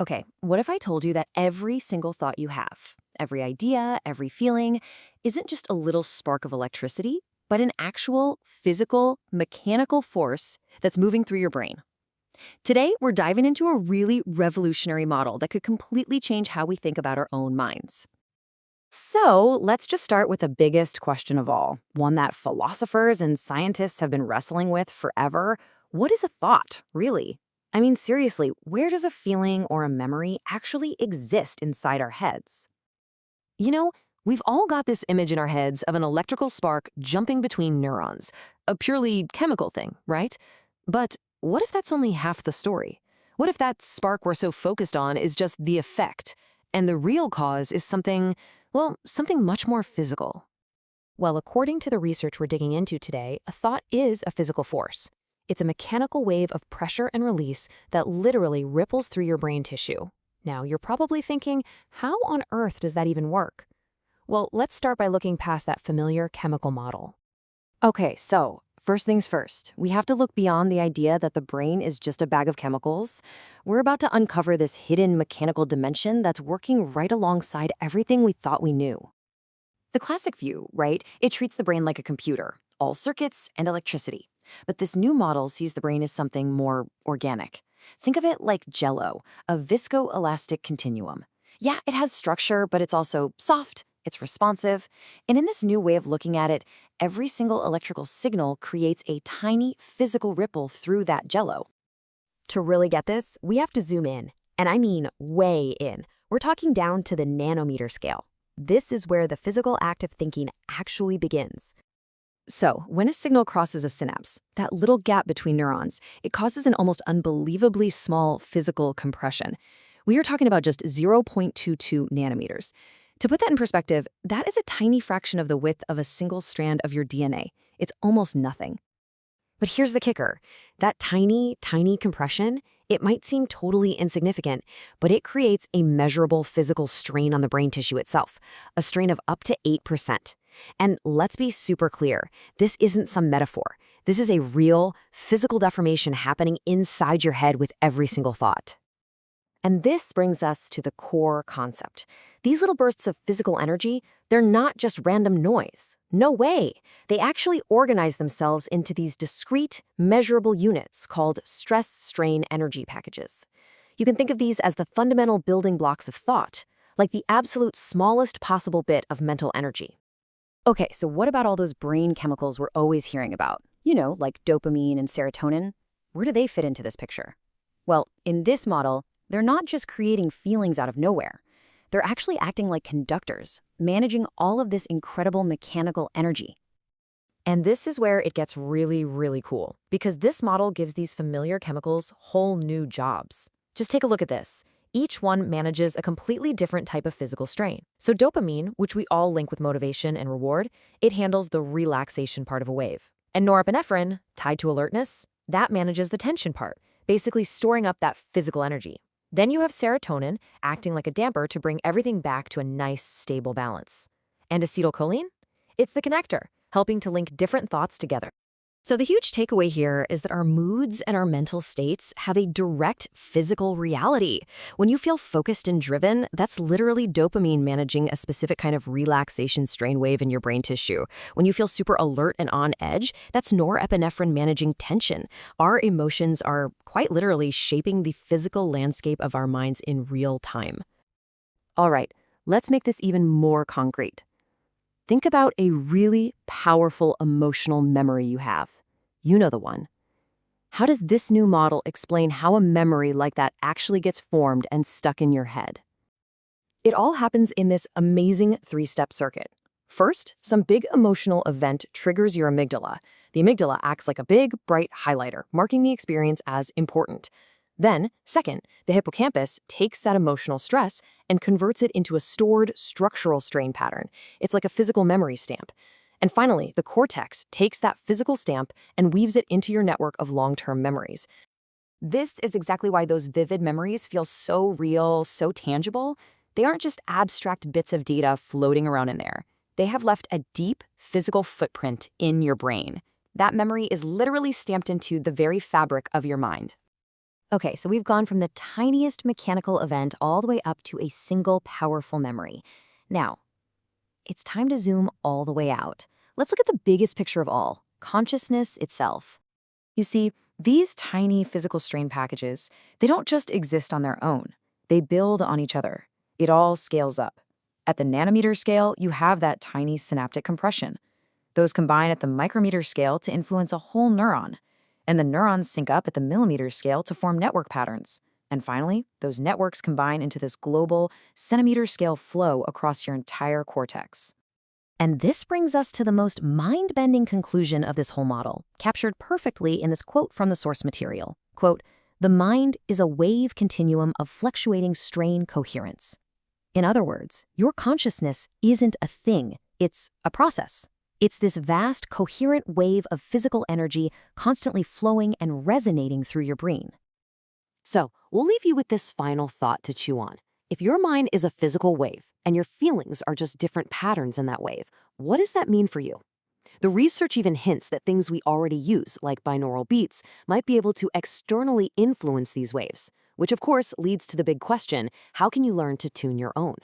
Okay, what if I told you that every single thought you have, every idea, every feeling, isn't just a little spark of electricity, but an actual physical, mechanical force that's moving through your brain? Today, we're diving into a really revolutionary model that could completely change how we think about our own minds. So let's just start with the biggest question of all, one that philosophers and scientists have been wrestling with forever. What is a thought, really? I mean, seriously, where does a feeling or a memory actually exist inside our heads? You know, we've all got this image in our heads of an electrical spark jumping between neurons, a purely chemical thing, right? But what if that's only half the story? What if that spark we're so focused on is just the effect, and the real cause is something, well, something much more physical? Well, according to the research we're digging into today, a thought is a physical force. It's a mechanical wave of pressure and release that literally ripples through your brain tissue. Now, you're probably thinking, how on earth does that even work? Well, let's start by looking past that familiar chemical model. Okay, so first things first, we have to look beyond the idea that the brain is just a bag of chemicals. We're about to uncover this hidden mechanical dimension that's working right alongside everything we thought we knew. The classic view, right? It treats the brain like a computer, all circuits and electricity. But this new model sees the brain as something more organic. Think of it like Jell-O, a viscoelastic continuum. Yeah, it has structure, but it's also soft, it's responsive. And in this new way of looking at it, every single electrical signal creates a tiny physical ripple through that Jell-O. To really get this, we have to zoom in, and I mean way in. We're talking down to the nanometer scale. This is where the physical act of thinking actually begins. So, when a signal crosses a synapse, that little gap between neurons, it causes an almost unbelievably small physical compression. We are talking about just 0.22 nanometers. To put that in perspective, that is a tiny fraction of the width of a single strand of your DNA. It's almost nothing. But here's the kicker. That tiny, tiny compression, it might seem totally insignificant, but it creates a measurable physical strain on the brain tissue itself, a strain of up to 8%. And let's be super clear, this isn't some metaphor. This is a real, physical deformation happening inside your head with every single thought. And this brings us to the core concept. These little bursts of physical energy, they're not just random noise. No way. They actually organize themselves into these discrete, measurable units called stress-strain energy packages. You can think of these as the fundamental building blocks of thought, like the absolute smallest possible bit of mental energy. Okay, so what about all those brain chemicals we're always hearing about? You know, like dopamine and serotonin. Where do they fit into this picture? Well, in this model, they're not just creating feelings out of nowhere. They're actually acting like conductors, managing all of this incredible mechanical energy. And this is where it gets really, really cool, because this model gives these familiar chemicals whole new jobs. Just take a look at this. Each one manages a completely different type of physical strain. So dopamine, which we all link with motivation and reward, it handles the relaxation part of a wave. And norepinephrine, tied to alertness, that manages the tension part, basically storing up that physical energy. Then you have serotonin, acting like a damper to bring everything back to a nice, stable balance. And acetylcholine? It's the connector, helping to link different thoughts together. So the huge takeaway here is that our moods and our mental states have a direct physical reality. When you feel focused and driven, that's literally dopamine managing a specific kind of relaxation strain wave in your brain tissue. When you feel super alert and on edge, that's norepinephrine managing tension. Our emotions are quite literally shaping the physical landscape of our minds in real time. All right, let's make this even more concrete. Think about a really powerful emotional memory you have. You know the one. How does this new model explain how a memory like that actually gets formed and stuck in your head? It all happens in this amazing three-step circuit. First, some big emotional event triggers your amygdala. The amygdala acts like a big, bright highlighter, marking the experience as important. Then, second, the hippocampus takes that emotional stress and converts it into a stored structural strain pattern. It's like a physical memory stamp. And finally, the cortex takes that physical stamp and weaves it into your network of long-term memories. This is exactly why those vivid memories feel so real, so tangible. They aren't just abstract bits of data floating around in there. They have left a deep physical footprint in your brain. That memory is literally stamped into the very fabric of your mind. Okay, so we've gone from the tiniest mechanical event all the way up to a single powerful memory. Now, it's time to zoom all the way out. Let's look at the biggest picture of all, consciousness itself. You see, these tiny physical strain packages, they don't just exist on their own. They build on each other. It all scales up. At the nanometer scale, you have that tiny synaptic compression. Those combine at the micrometer scale to influence a whole neuron. And the neurons sync up at the millimeter scale to form network patterns. And finally, those networks combine into this global, centimeter scale flow across your entire cortex. And this brings us to the most mind-bending conclusion of this whole model, captured perfectly in this quote from the source material. Quote, "The mind is a wave continuum of fluctuating strain coherence." In other words, your consciousness isn't a thing, it's a process. It's this vast, coherent wave of physical energy constantly flowing and resonating through your brain. So, we'll leave you with this final thought to chew on. If your mind is a physical wave and your feelings are just different patterns in that wave, what does that mean for you? The research even hints that things we already use, like binaural beats, might be able to externally influence these waves, which of course leads to the big question, how can you learn to tune your own?